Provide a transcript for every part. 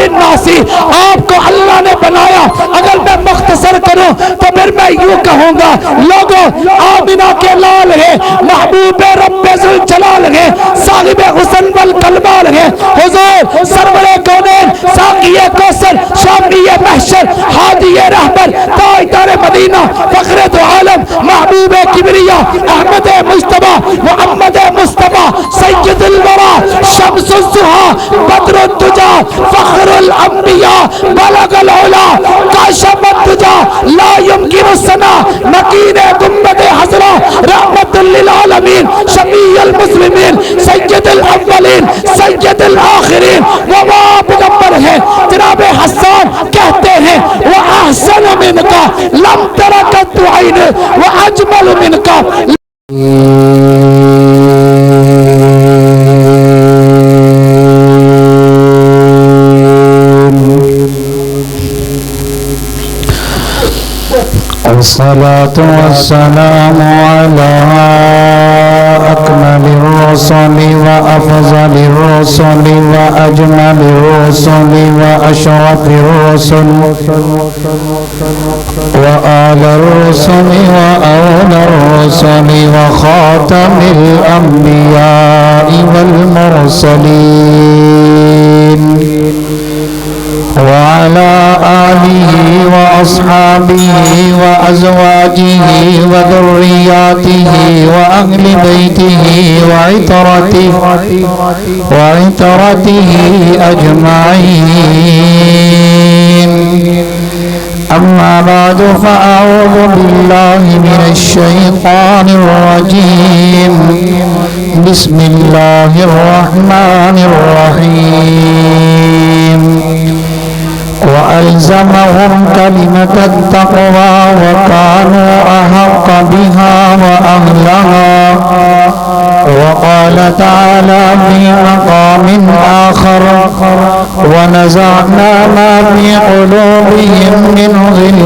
للناس، آپ کو اللہ نے بنایا۔ اگر میں مختصر کروں تو پھر میں یوں کہوں گا، لوگوں آمینہ کے لال ہے، محبوب رب ذوالجلال ہے، صاحب حسن والکمال ہے، حضور سرور کونین، ساقی کوثر، شافی محشر، ہادی رہبر، تاجدار مدینہ، فخر دو عالم، محبوب کبریا، احمد مجتبی، محمد مصطفی، سید الورا، شمس الضحی، بدر الدجا، فخر الانبیاء، بلغ العلا، کاشف الدجا، لا يمکن الثنا، مکین گنبد حضرہ، رحمت للعالمین، شفیع المسلمین، سید الاولین، سید الاخرین، وہ پیغمبر ہے۔ جناب حسان کہتے ہیں وَأَحْسَنُ مِنْكَ لَمْ تَرَكَتْ عَيْنِ وَأَجْمَلُ مِنْكَ۔ الصلاة والسلام على أكمل الرسل وأفضل الرسل وأجمل الرسل وأشرف الرسل وآل الرسل وأولى الرسل وخاتم الأنبياء والمرسلين، وعلى آله وأصحابه وأزواجه وذرياته وأهل بيته وعترته أجمعين. أما بعد، فأعوذ بالله من الشيطان الرجيم. بسم الله الرحمن الرحيم. وألزمهم كلمة التقوى وكانوا أحق بها وأهلها. وقال تعالى في مقام آخر: ونزعنا ما في قلوبهم من غل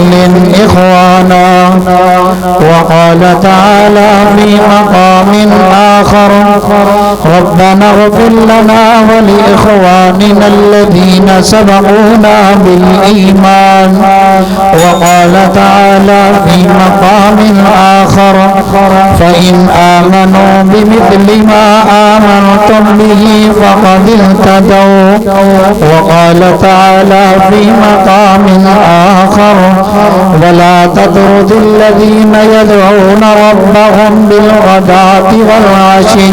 إخوانا. وقال تعالى في مقام آخر: ربنا اغفر لنا ولإخواننا الذين سبقونا بالإيمان. وقال تعالى في مقام آخر: فإن آمنوا بمثل ما آمنتم به فقد اهتدوا. وقال تعالى في مقام آخر: ولا تطرد الذين يدعون ربهم بالغداة والعشي.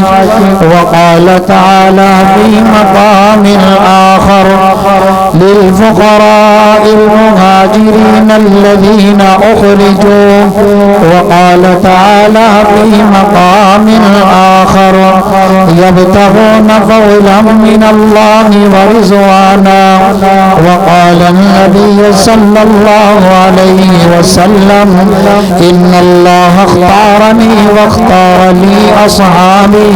وقال تعالى في مقام آخر: للفقراء المهاجرين الذين أخرجوا. وقال تعالى في مقام آخر: يبتغون فضلا من الله ورضوانا. وقال النبي صلى الله عليه وسلم: إن الله اختارني واختار لي أصحابي.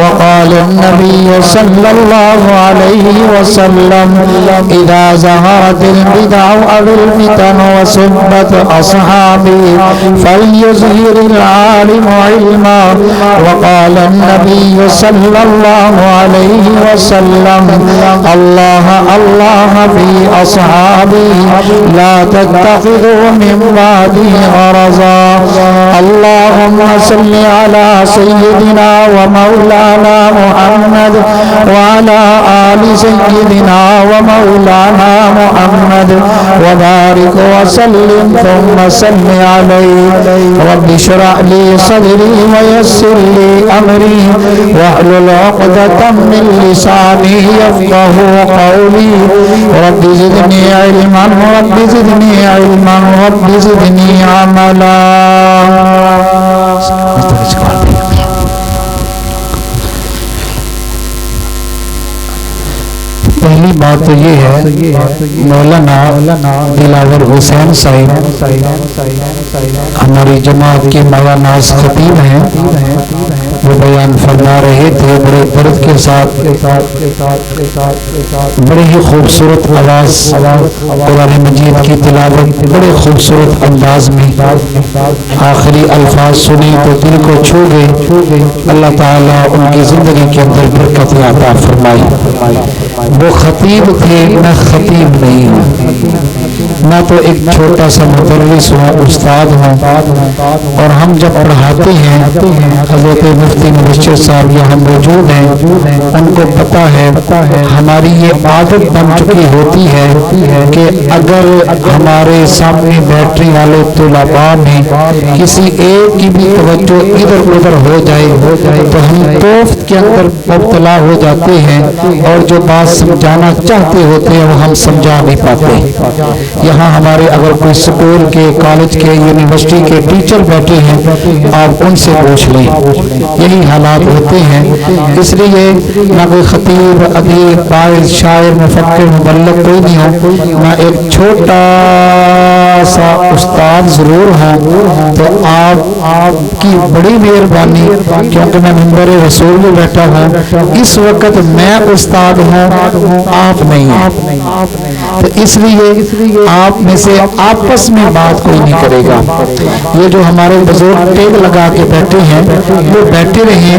وقال النبي صلى الله عليه وسلم: إذا ظهرت البدع أو الفتن وسبت أصحابي فليظهر العالم علما. وقال النبي صلى الله عليه وسلم: الله الله في أصحابي لا تتخذوا من بعدي غرضا. اللهم صل على سيدنا ومولانا محمد وعلى آل سيدنا ومولانا محمد وبارك وسلم ثم صل عليه. رب اشرح لي صدري ويسر لي أمري واحلل عقدة من لساني يفقهوا قولي. رب زدني علما رب زدني علما رب زدني عملا. پہلی بات تو یہ ہے مولانا دلاور حسین صاحب ہماری جماعت کے مولانا خطیب ہیں، وہ بیان فرما رہے تھے بڑے درد کے ساتھ، بڑے ہی خوبصورت آواز قرآن مجید کی تلاوت بڑے خوبصورت انداز میں آخری الفاظ سنی تو دل کو چھو گئے۔ اللہ تعالیٰ ان کی زندگی کے اندر برکت عطا فرمائے۔ وہ خطیب تھے، میں خطیب نہیں ہوں، میں تو ایک چھوٹا سا مدرس ہوں، استاد ہوں، اور ہم جب پڑھاتے ہیں حضرت مفتی مبشر صاحب یہاں موجود ہیں، ان کو پتہ ہے ہماری یہ عادت بن چکی ہوتی ہے کہ اگر ہمارے سامنے بیٹھنے والے طلباء میں کسی ایک کی بھی توجہ ادھر ادھر ہو جائے تو ہم توفت کے اندر مبتلا ہو جاتے ہیں، اور جو بات سمجھانا چاہتے ہوتے ہیں وہ ہم سمجھا نہیں پاتے۔ یہاں ہمارے اگر کوئی اسکول کے، کالج کے، یونیورسٹی کے ٹیچر بیٹھے ہیں، آپ ان سے پوچھ لیں، یہی حالات ہوتے ہیں۔ اس لیے نہ کوئی خطیب، ادیب، قائد، شاعر، مفکر، مبلغ کوئی نہیں ہو، میں ایک چھوٹا سا استاد ضرور ہوں۔ تو آپ کی بڑی مہربانی، کیونکہ میں منبر رسول میں بیٹھا ہوں، اس وقت میں استاد ہوں، آپ نہیں ہیں، تو اس لیے آپ میں سے آپس میں بات کوئی نہیں کرے گا۔ یہ جو ہمارے بزرگ ٹیک لگا کے بیٹھے ہیں وہ بیٹھے رہیں،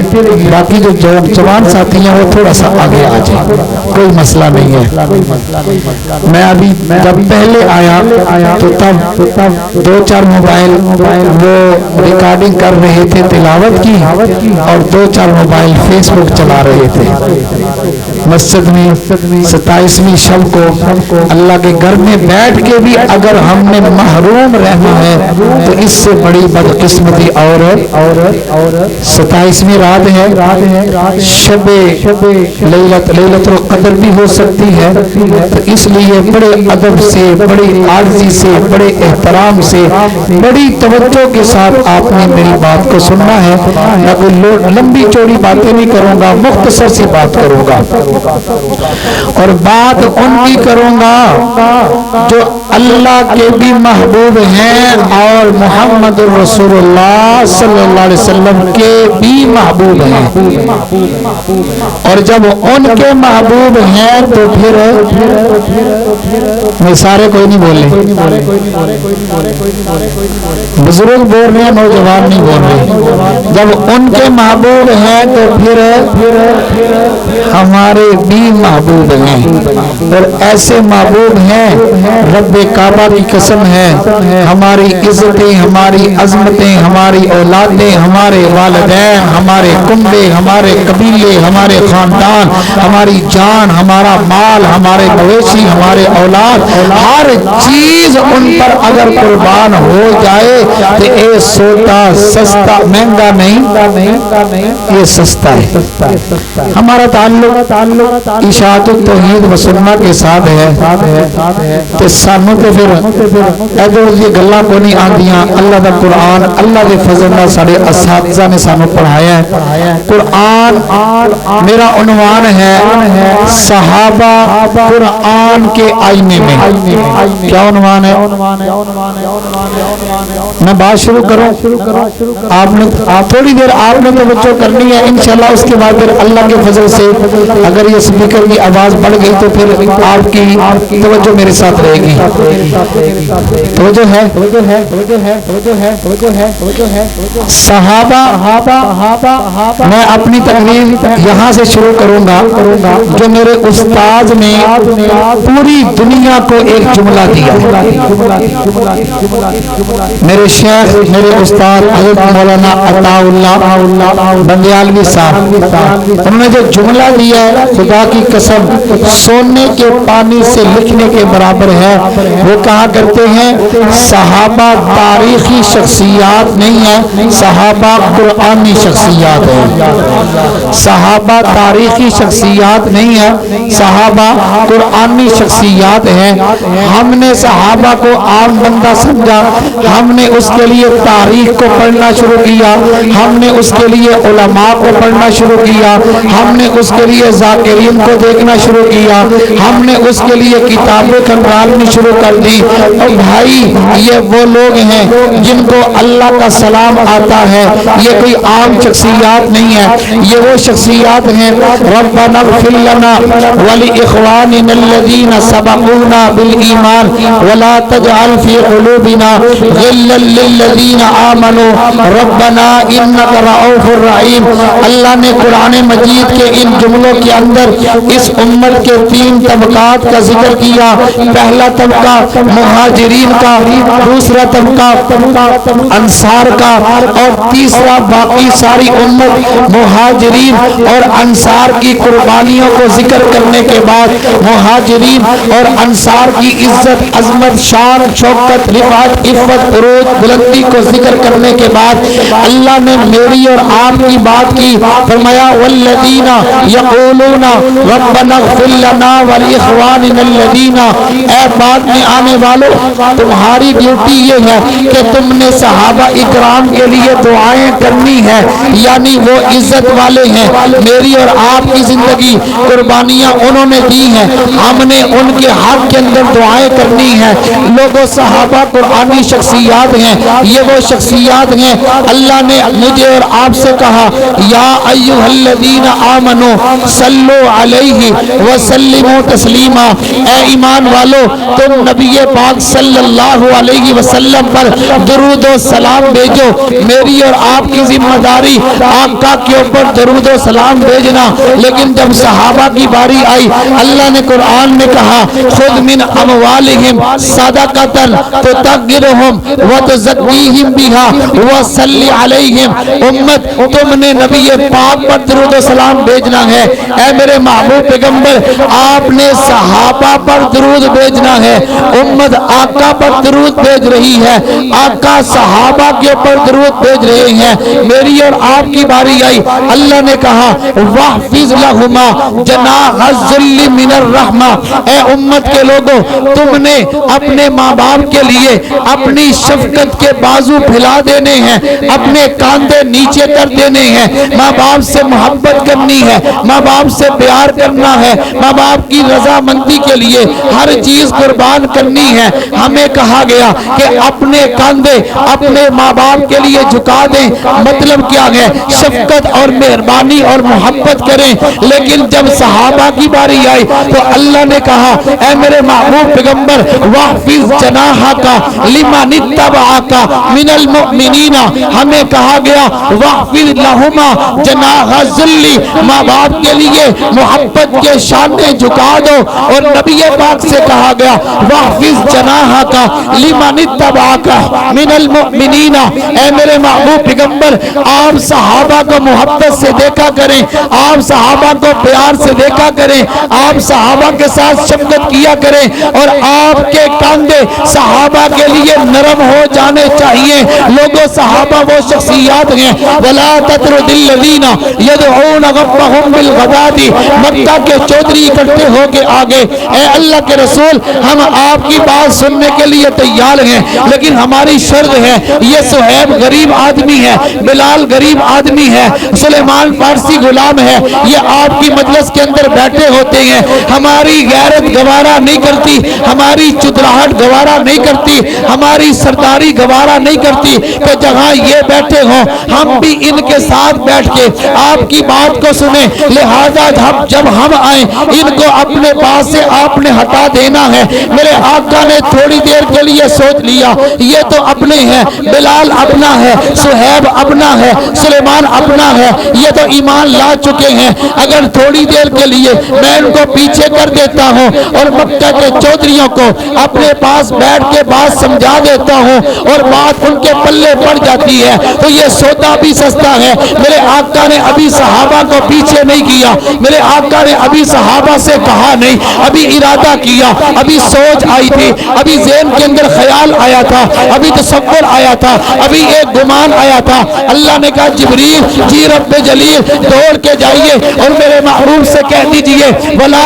باقی جو جوان ساتھی ہیں وہ تھوڑا سا آگے آ جائیں، کوئی مسئلہ نہیں ہے۔ میں ابھی جب پہلے آیا تو تب 2-4 موبائل وہ ریکارڈنگ کر رہے تھے تلاوت کی، اور 2-4 موبائل فیس بک چلا رہے تھے۔ مسجد میں 27ویں شب کو اللہ کے گھر میں بیٹھ کے بھی اگر ہم نے محروم رہنا ہے تو اس سے بڑی بدقسمتی اور 27ویں رات ہے، شب لیلۃ القدر بھی ہو سکتی ہے، تو اس لیے بڑے ادب سے، بڑی عاجزی سے، بڑے احترام سے، بڑی توجہ کے ساتھ آپ نے میری بات کو سننا ہے۔ میں کوئی لمبی چوڑی باتیں نہیں کروں گا، مختصر سی بات کروں گا، اور بات ان کی کروں گا جو اللہ کے بھی محبوب ہیں اور محمد رسول اللہ صلی اللہ علیہ وسلم کے بھی محبوب ہیں، اور جب ان کے محبوب ہیں تو پھر میں سارے کوئی نہیں بولے، بزرگ بول رہے ہیں، نوجوان نہیں بول رہے، جب ان کے محبوب ہیں تو پھر ہمارے بھی محبوب ہیں، اور ایسے محبوب ہیں رب کعبہ کی قسم ہے، ہماری عزتیں، ہماری عظمتیں، ہماری اولادیں، ہمارے والدین، ہمارے کنبے، ہمارے قبیلے، ہمارے خاندان، ہماری جان، ہمارا مال، ہمارے مویشی، ہمارے اولاد، ہر چیز ان پر اگر قربان ہو جائے تو یہ سودا سستا مہنگا نہیں، یہ سستا ہے۔ ہمارا تعلق اشاعت التوحید و سنت کے ساتھ ہے، تو سانوں تو پھر ادھر یہ گلاں کو نہیں آندیاں۔ اللہ دا قرآن، اللہ دے فضل نال سارے اساتذہ نے سانوں پڑھایا ہے۔ قرآن میرا عنوان ہے صحابہ قرآن کے آئینے میں۔ کیا عنوان ہے؟ میں بات شروع کروں، آپ تھوڑی دیر آپ نے توجہ کرنی ہے، انشاءاللہ اس کے بعد پھر اللہ کے فضل سے اگر یہ سپیکر کی آواز بڑھ گئی تو پھر آپ کی توجہ میرے ساتھ رہے گی۔ توجہ ہے صحابہ، میں اپنی تقریر یہاں سے شروع کروں گا جو میرے استاذ نے پوری دنیا کو ایک جملہ دیا۔ میرے شیخ، میرے استاد حضرت مولانا عطا اللہ بندیالوی صاحب، انہوں نے جو جملہ دیا ہے خدا کی قسم سونے کے پانی سے لکھنے کے برابر ہے۔ وہ کہا کرتے ہیں صحابہ تاریخی شخصیات نہیں ہیں، صحابہ قرآنی شخصیات ہیں۔ صحابہ تاریخی شخصیات نہیں ہیں، صحابہ قرآنی شخصیات ہیں۔ ہم نے صحابہ کو عام بندہ سمجھا، ہم نے اس کے لیے تاریخ کو پڑھنا شروع کیا، ہم نے اس کے لیے علماء کو پڑھنا شروع کیا، ہم نے اس کے لیے ذاکرین کو دیکھنا شروع کیا، ہم نے اس کے لیے کتابیں کھنگالنی شروع کر دی۔ اور بھائی یہ وہ لوگ ہیں جن کو اللہ کا سلام آتا ہے، یہ کوئی عام شخصیات نہیں ہے، یہ وہ شخصیات ہیں ربنا اغفر لنا ولاخواننا الذین سبقونا بالایمان ولا تجعل فی قلوبنا غلا للذین آمنوا ربنا انک رؤوف رحیم۔ اللہ نے قرآن مجید کے ان جملوں کے اندر اس امت کے 3 طبقات کا ذکر کیا. پہلا طبقہ مہاجرین کا، دوسرا طبقہ انصار کا، اور تیسرا باقی ساری امت. مہاجرین اور انصار کی قربانیوں کو ذکر کرنے کے بعد، مہاجرین اور انصار کی عزت، عظمت، شان، شوکت، رفعت، عفت، عروج، بلندی کو ذکر کرنے کے بعد اللہ نے میری اور آپ کی بات کی. فرمایا والذین یقولون ربنا اغفر لنا ولاخواننا الذین. اے بعد میں آنے والوں، تمہاری ڈیوٹی یہ ہے کہ تم نے صحابہ اکرام کے لیے دعائیں کرنی ہے، یعنی وہ عزت والے ہیں. میری اور آپ کی زندگی قربانیاں انہوں نے دی ہیں، ہم نے ان کے حق کے اندر دعائیں کرنی ہیں. لوگوں صحابہ قرآنی شخصیات ہیں، یہ وہ شخصیات ہیں. اللہ نے مجھے اور آپ سے کہا یا ایھا الذین آمنوا صلوا علیہ وسلموا تسلیما. اے ایمان والو، تم نبی پاک صلی اللہ علیہ وسلم پر درود و سلام بھیجو. میری اور آپ کی ذمہ داری آقا کے اوپر درود و سلام بھیجنا. لیکن جب صحابہ کی باری آئی، اللہ نے قرآن میں کہا خذ من اموالہم صدقۃ تطہرہم وتزکیہم بہا وصلی علیہم. امت، تم نے نبی پاک پر درود و سلام بھیجنا ہے. اے میرے محبوب پیغمبر، آپ نے صحابہ پر درود بھیجنا ہے. امت آقا پر درود بھیج رہی ہے، آقا صحابہ کے اوپر درود بھیج رہے ہیں. میری اور آپ کی باری آئی، اللہ نے کہا واحفظ لہما جناح الذل من الرحمہ. اے امت کے لوگوں، تم نے اپنے ماں باپ کے لیے اپنی شفقت کے بازو پھیلا دینے ہیں، اپنے کاندھے نیچے کر دینے ہیں. ماں باپ سے محبت کرنی ہے، ماں باپ سے پیار کرنا ہے، ماں باپ کی رضامندی کے لیے ہر چیز قربان کرنی ہے. ہمیں کہا گیا کہ اپنے کاندھے اپنے ماں باپ کے لیے جھکا دیں. مطلب کیا ہے؟ شفقت اور مہربانی اور محبت کریں. لیکن جب صحابہ کی باری آئی تو اللہ نے کہا اے میرے محبوب پیغمبر واحفظ جناحک لمن اتبعک من المؤمنین. ہمیں کہا گیا واحفظ لہما جناح الذل. ماں باپ کے لیے محبت کے شانے جھکا دو. اور نبی پاک سے کہا گیا واحفظ جناحک لمن اتبعک من المؤمنین. اے میرے محبوب پیغمبر، آپ صحابہ کو محبت سے دیکھا کریں، آپ صحابہ کو پیار سے دیکھا کریں، آپ صحابہ کے ساتھ شفقت کیا کریں، اور آپ کے کاندھے صحابہ کے لیے نرم ہو جانے چاہیے. لوگوں صحابہ وہ شخصیات ہیں ولا تطرد الذین یدعون ربهم بالغداۃ. مکہ کے چودھری اکٹھے ہو کے آگے، اے اللہ کے رسول، ہم آپ کی بات سننے کے لیے تیار ہیں، لیکن ہماری شرط ہے یہ صہیب غریب آدمی ہے، بلال غریب آدمی ہے، سلیمان فارسی غلام ہے، یہ آپ کی مجلس کے اندر بیٹھے ہوتے ہیں. ہماری غیرت گوارا نہیں کرتی، ہماری چتراہٹ گوارا نہیں کرتی، ہماری سرداری گوارا نہیں کرتی کہ جہاں یہ بیٹھے ہوں ہم بھی ان کے ساتھ بیٹھ کے آپ کی بات کو سنیں. لہذا جب ہم آئیں ان کو اپنے پاس سے آپ نے ہٹا دینا ہے. میرے آقا نے تھوڑی دیر کے لیے سوچ لیا یہ تو اپنے ہیں، بلال اپنا ہے، صہیب اپنا ہے، سلیمان اپنا ہے، یہ تو ایمان لا چکے ہیں. اگر تھوڑی دیر کے لیے میں ان کو پیچھے کر دیتا ہوں اور مکہ کے چودھریوں کو اپنے پاس بیٹھ کے بات سمجھا دیتا ہوں اور بات ان کے پلے پڑ جاتی ہے تو یہ سودا بھی سستا ہے. میرے آقا نے ابھی صحابہ کو پیچھے نہیں کیا، میرے آقا نے ابھی صحابہ سے کہا نہیں، ابھی ارادہ کیا، ابھی سوچ آئی تھی، ابھی ذہن کے اندر خیال آیا تھا، ابھی تصور آیا تھا، ابھی ایک گمان آیا تھا. اللہ نے کہا جبریل جی رب جلیل دوڑ کے جائیے اور میرے محبوب سے کہہ دیجئے ولا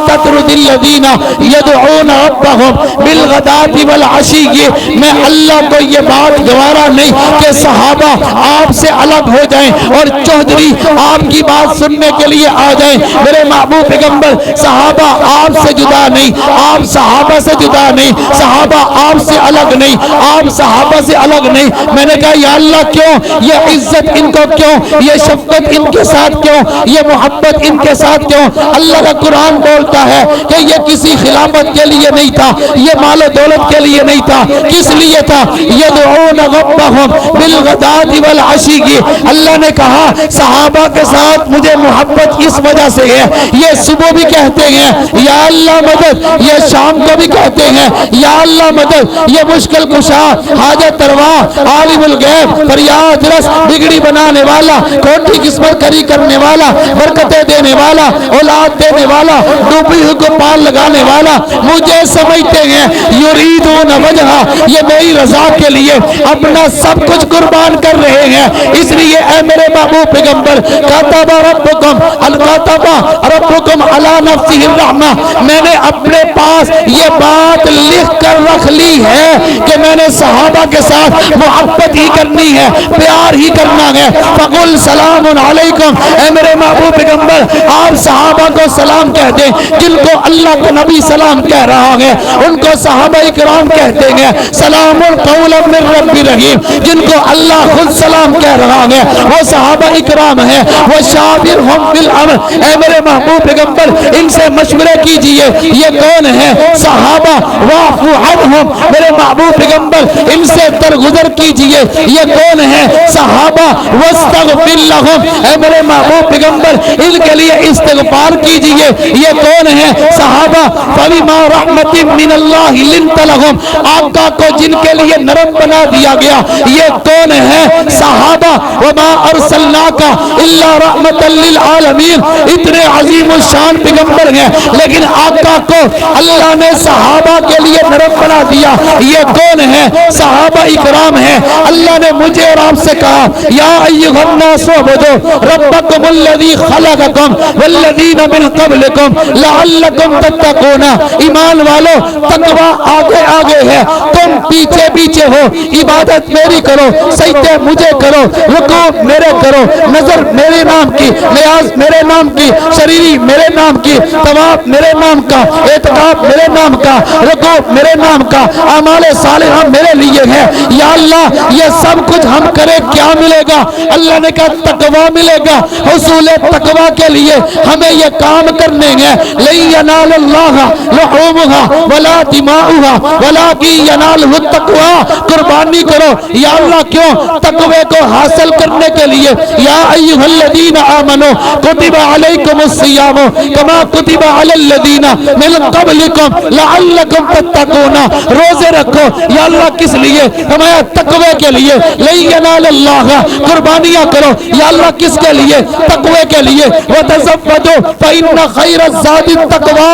تطرد الذین یدعون ربهم بالغداۃ والعشی. میں اللہ کو یہ بات گوارا نہیں کہ صحابہ آپ سے الگ ہو جائیں اور چودھری آپ کی بات سننے کے لیے آ جائیں. میرے محبوب پیغمبر، صحابہ آپ سے جدا نہیں، آپ صحابہ سے جدا نہیں، صحابہ آپ سے الگ نہیں، آپ صحابہ سے الگ نہیں. میں نے کہا یا اللہ کیوں؟ یہ عزت ان کو کیوں؟ یہ شفقت ان کے ساتھ کیوں؟ یہ محبت ان کے ساتھ کیوں؟ اللہ کا قرآن بول بولتا ہے کہ یہ کسی خلافت کے لیے نہیں تھا، یہ مال و دولت کے لیے نہیں تھا، کس لیے تھا؟ یدعون ربہم بالغداۃ والعشی کی اللہ نے کہا صحابہ کے ساتھ مجھے محبت اس وجہ سے ہے، یہ صبح بھی کہتے ہیں یا اللہ مدد، یہ شام کو بھی کہتے ہیں یا اللہ مدد، یہ مشکل کشا، حاجت روا، عالم الغیب، فریاد رس، بگڑی بنانے والا، کھوٹی قسمت کری کرنے والا، برکتیں دینے والا، اولاد دینے والا، ڈوبی ہوئی کو پال لگانے والا، مجھے سمجھتے ہیں یریدون وجہ، یہ میری رضا کے لیے اپنا سب کچھ قربان کر رہے ہیں، اس لیے اے میرے محبوب پیغمبر کتب ربکم الکتب ربکم علی نفسہ الرحمہ، میں نے اپنے پاس یہ بات لکھ کر رکھ لی ہے کہ میں نے صحابہ کے ساتھ محبت ہی کرنی ہے، پیار ہی کرنا ہے، فقل سلام علیکم، اے میرے محبوب پیغمبر آپ صحابہ کو سلام کہہ دیں، جن کو اللہ کا نبی سلام کہہ رہا ہے ان کو صحابہ اکرام کہتے ہیں، سلام قولا من رب رحیم، جن کو اللہ خود سلام کہہ رہا ہے وہ صحابہ اکرام ہیں، وہ شاورہم بالامر، اے میرے محبوب پیغمبر ان سے مشورے کیجئے، یہ کون ہے؟ صحابہ، واعفو عنہم، میرے محبوب پیغمبر ان سے درگزر کیجئے، یہ کون ہے؟ صحابہ، واستغفر لہم، اے میرے محبوب پیغمبر ان کے لیے استغفار کیجئے، یہ کون ہے؟ صحابہ، فبما رحمت من اللہ لنت لہم، آقا کو جن کے لیے نرم بنا دیا گیا، یہ کون ہے؟ صحابہ، وما ارسلناک الا رحمت للعالمین، اتنے عظیم الشان پیغمبر ہیں لیکن آقا کو اللہ نے صحابہ کے لیے نرم بنا دیا، یہ کون ہے؟ صحابہ اکرام ہیں، اللہ نے مجھے اور آپ سے کہا یا ایھا الناس اعبدوا ربکم الذی خلقکم والذین من قبلکم لعلکم تتقون، ایمان والو تقوی آگے آگے ہے، تم پیچھے پیچھے ہو، عبادت میری کرو، سجدے مجھے کرو، رکوع میرے کرو، نظر میرے نام کی، نیاز میرے نام کی، شریری میرے نام کی، طواف میرے نام کا، اعتکاف میرے نام کا، رکوع میرے نام کا، اعمال صالحہ میرے لیے ہے، یا اللہ یہ سب کچھ ہم کرے کیا ملے گا؟ اللہ نے کہا تقوی ملے گا، حصول تقوی کے لیے ہمیں یہ کام کرنے ہیں، لن ینال اللہ لحومها ولا دماؤها ولکن ینالہ التقوی، قربانی کرو، یا اللہ کیوں؟ تقوی کو حاصل کرنے کے لیے، یا ایھا الذین آمنوا کتب علیکم الصیام کما کتب علی الذین من قبلکم لعلکم تتقون، روزے رکھو، یا اللہ کس لیے؟ ہمیں تقوی کے لیے، لن ینال اللہ، قربانیاں کرو، یا اللہ کس کے لیے؟ تقوی کے لیے، وتزودوا فإن خیر الزاد التقوی،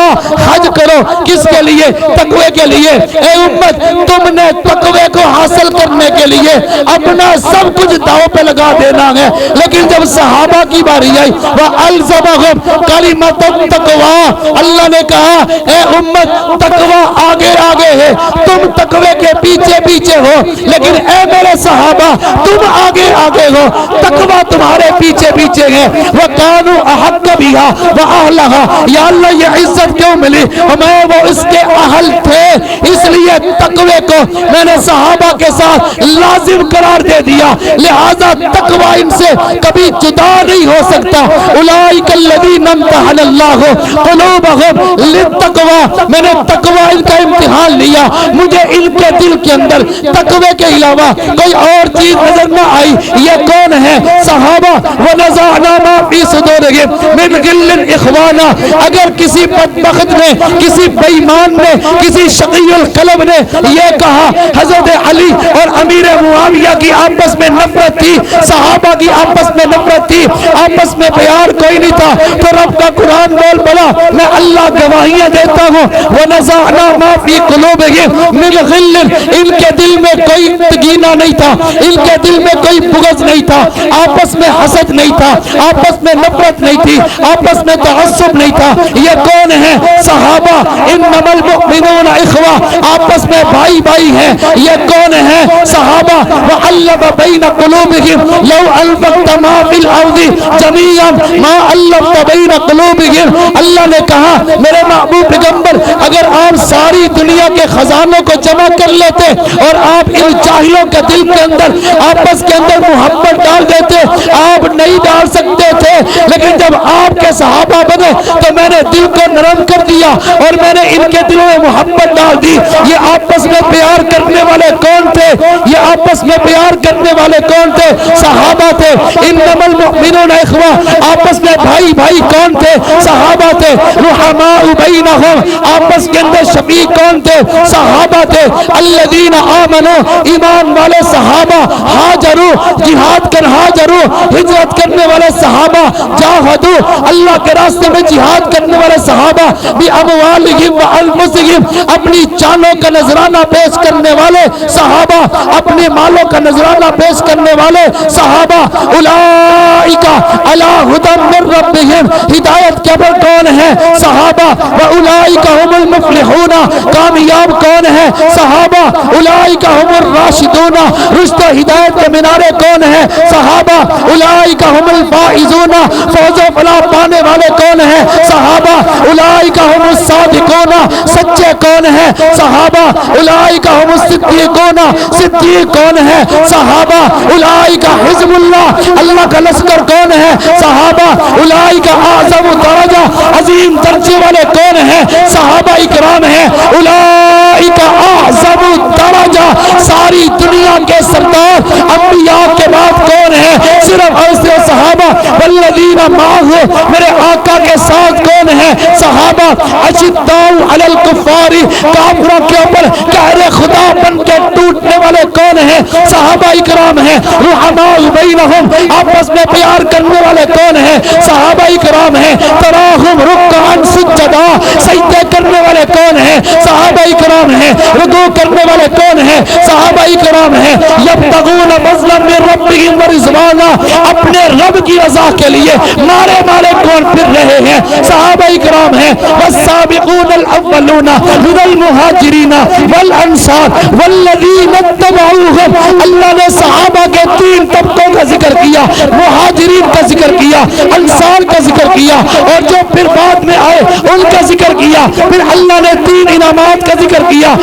حج کرو، کس کے لیے؟ تقوی کے لیے، اے امت تم نے تقوی کو حاصل کرنے کے لیے اپنا سب کچھ داؤ پہ لگا دینا ہے، لیکن جب صحابہ کی باری آئی وَأَلْزَمَهُمْ كَلِمَةَ التَّقْوَىٰ، اللہ نے کہا اے امت تقوی آگے آگے ہے، تم تقوی کے پیچھے پیچھے ہو، لیکن اے میرے صحابہ تم آگے آگے ہو، تقوی تمہارے پیچھے پیچھے ہے، وَكَانُوا أَحَقَّ بِهَا وَأَهْلَهَا، یا اللہ یہ عزت کیوں ملی؟ ہمیں وہ اس کے اہل تھے، اس لیے تقوی کو میں نے صحابہ کے ساتھ لازم قرار دے دیا، لہذا تقوی ان سے کبھی جدا نہیں ہو سکتا، اولئک الذین امتحن اللہ قلوبہم للتقوی، میں نے تقوی ان کا امتحان لیا، مجھے ان کے دل کے اندر تقوی کے علاوہ کوئی اور چیز نظر نہ آئی، یہ کون ہے؟ صحابہ، ونزعنا ما فی صدورہم من غل اخوانا، اگر کسی بدبخت نے، کسی بے ایمان نے، کسی شقی القلب نے یہ کہا حضرت علی اور امیر معاویہ کی آپس میں نفرت تھی، صحابہ کی آپس میں نفرت تھی، آپس میں پیار کوئی نہیں تھا، تو رب کا قرآن بول پڑا، میں اللہ گواہیاں دیتا ہوں، وَنَزَعْنَا مَا فِي قُلُوبِهِمْ مِنْ غِلٍّ، ان کے دل میں کوئی تگینہ نہیں تھا، ان کے دل میں کوئی بغض نہیں تھا، آپس میں حسد نہیں تھا، آپس میں نفرت نہیں تھی، آپس میں تعصب نہیں تھا، یہ کون ہے؟ صحابہ، انما المؤمنون اخوہ، آپس میں بھائی بھائی ہیں، یہ کون ہے؟ صحابہ، وَأَلَّفَ بَيْنَ قُلُوبِهِمْ لَوْ أَلْفَقْتَ مَا فِي الْأَرْضِ جَمِيعًا مَا أَلَّفْتَ بَيْنَ قُلُوبِهِمْ، اللہ نے کہا میرے محبوب پیغمبر اگر آپ ساری دنیا کے خزانوں کو جمع کر لیتے اور آپ ان جاہلوں کے دل کے اندر آپس کے اندر محبت ڈال دیتے، آپ نہیں ڈال سکتے تھے، لیکن جب آپ کے صحابہ بنے تو میں نے دل کو نرم کر دیا اور میں نے ان کے دلوں میں محبت ڈال دی. یہ آپس میں پیار کرنے والے کون تھے؟ یہ آپس میں پیار کرنے والے کون تھے؟ صحابہ تھے. انما المؤمنون اخوہ، آپس میں بھائی بھائی کون تھے؟ صحابہ تھے. رحماء بینہم، آپس کے اندر شفیق کون تھے؟ صحابہ تھے. الذین آمنوا، ایمان والے صحابہ. ہاجروا، جہاد کر ہاجروا، ہجرت کرنے والے صحابہ. جاہدوا، اللہ کے راستے میں جہاد کرنے والے صحابہ. باموالہم وانفسہم، اپنی جانوں کا نذرانہ پیش کرنے والے صحابہ، اپنے مالوں کا نذرانہ پیش کرنے والے صحابہ. اولئک علی ھدی من ربہم، ہدایت کے پر کون ہے؟ صحابہ. واولئک ھم المفلحون، کامیاب کون ہے؟ صحابہ. اولئک ھم الراشدون، رشد و ہدایت کے مینارے کون ہے؟ صحابہ. اولئک ھم الفائزون، فوز و فلاح پانے والے کون ہیں؟ صحابہ. اولئک ھم الصادقون، سچے کون ہیں؟ صحابہ. اولئک ھم الصدیقون، صدیق کون ہے؟ صحابہ. اولئک حزب اللہ، اللہ کا لشکر کون ہے؟ صحابہ. اولئک اعظم درجہ، عظیم درجے والے کون ہیں؟ صحابہ اکرام ہیں. اولئک اعظم درجہ، ساری دنیا کے سردار انبیاء کے بعد کون ہے؟ صرف ایسے صحابہ. والذین معہ، میرے آقا کے ساتھ کون ہے؟ صحابہ. اشداء علی الکفار، کافروں کے اوپر قہر خدا بن کے ٹوٹنے والے کون ہیں؟ صحابہ اکرام ہیں. رحماء بینہم، آپس میں پیار کرنے والے کون ہیں؟ صحابہ اکرام ہیں. تراہم رکعا سجدا، سجدے کرنے والے کون ہیں؟ صحابہ اکرام ہیں. رکوع کرنے والے کون ہیں؟ صحابہ اکرام ہیں. یبتغون فضلا من ربہم ورضوانا، اپنے رب کی رضا کے لیے مارے مارے کون پھر رہے ہیں؟ صحابہ اکرام ہیں. والسابقون الاولون من المہاجرین والانصار والذین اتبعوہم، اللہ نے صحابہ کے تین طبقوں کا ذکر کیا، مہاجرین کا ذکر کیا، انصار کا ذکر کیا، اور جو پھر بعد میں آئے ان کا ذکر کیا. پھر اللہ نے تین انعامات کا ذکر کیا.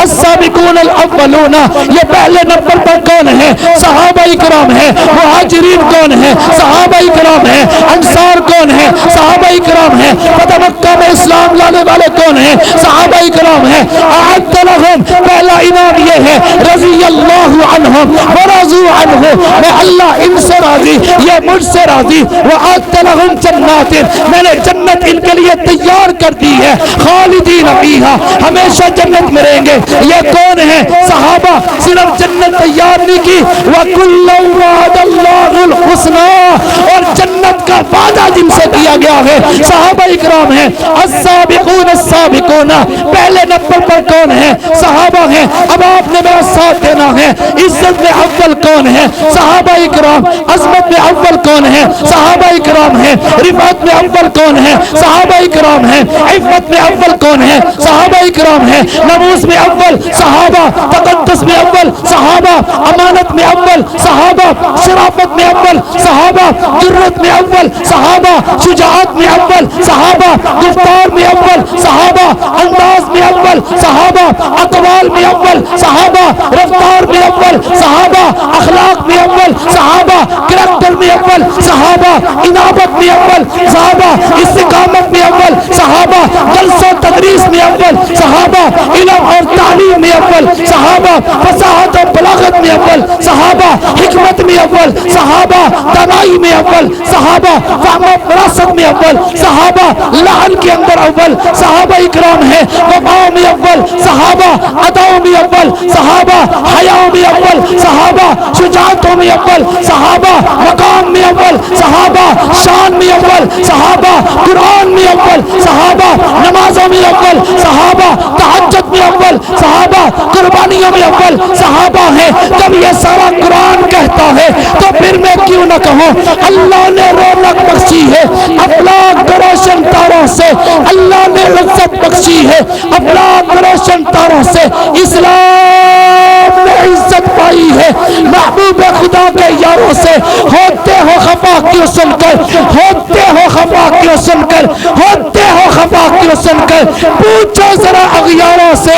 السابقون الاولون، یہ پہلے نمبر پر کون ہے؟ صحابہ اکرام ہیں. مہاجرین کون ہیں؟ صحابہ اکرام ہیں. انصار کون ہیں؟ صحابہ اکرام ہیں. فتح مکہ میں اسلام لانے والے کون ہیں؟ صحابہ اکرام ہیں. اعد لہم، پہلا انعام یہ ہے رضی اللہ عنہم ورضوا عنہ، میں اللہ ان سے راضی، یہ مجھ سے راضی. واعد لہم جنات، میں نے جنت ان کے لیے تیار کر دی ہے. خالدین فیہا، ہمیشہ جنت میں رہیں گے. یہ کون ہے؟ صحابہ. صرف جنت تیار نہیں کی، وَكُلًّا وَعَدَ اللَّهُ الْحُسْنَى، اور جنت کا وعدہ جن سے کیا گیا ہے صحابہ اکرام ہیں. السابقون السابقون، پہلے نمبر پر کون ہے؟ صحابہ ہیں. اب آپ نے میرا ساتھ دینا ہے. عزت میں اول کون ہے؟ صحابہ اکرام. عظمت میں اول کون ہے؟ صحابہ اکرام ہیں. رفعت میں اول کون ہے؟ صحابہ اکرام ہیں. عفت میں اول کون ہے؟ صحابہ اکرام ہیں. ناموس میں اول صحابہ، تقدس میں اول صحابہ، امانت میں اول صحابہ، شرافت میں اول صحابہ، جرت میں اول صحابہ، شجاعت میں اول صحابہ، گفتار میں اول صحابہ، انداز میں اول صحابہ، اقوال میں اول صحابہ، رفتار میں اول صحابہ، اخلاق میں اول صحابہ، کریکٹر میں اول صحابہ، انابت میں اول صحابہ، استقامت میں اول صحابہ، جلسہ تدریس میں اول صحابہ، علم اور تعلیم میں اول صحابہ، فصاحت اور بلاغت میں اول صحابہ، حکمت میں اول صحابہ، دانائی میں اول صحابہ، فہم و فراست میں اول صحابہ، لعن کے اندر اول صحابہ اکرام ہیں. وفاؤں میں اول صحابہ، اداؤں میں اول صحابہ، حیاؤں میں اول صحابہ، شجاعتوں میں اول صحابہ، مقام میں اول صحابہ، شان میں اول صحابہ، قرآن میں اول صحابہ، نمازوں میں اول صحابہ، تہجد میں اول صحابہ، قربانیوں میں اول صحابہ ہیں. جب یہ سارا قرآن کہتا ہے تو پھر میں کیوں نہ کہوں اللہ نے رونق بخشی ہے افلاک روشن تاروں سے، اللہ نے عزت بخشی ہے افلاک روشن تاروں سے، اسلام نے عزت پائی ہے محبوب خدا کے یاروں سے. ہوتے ہو خفا کیوں سن کر، ہوتے ہو خفا کیوں سن کر، ہوتے ہو خفا کیوں سن کر، پوچھو ذرا اغیاروں سے.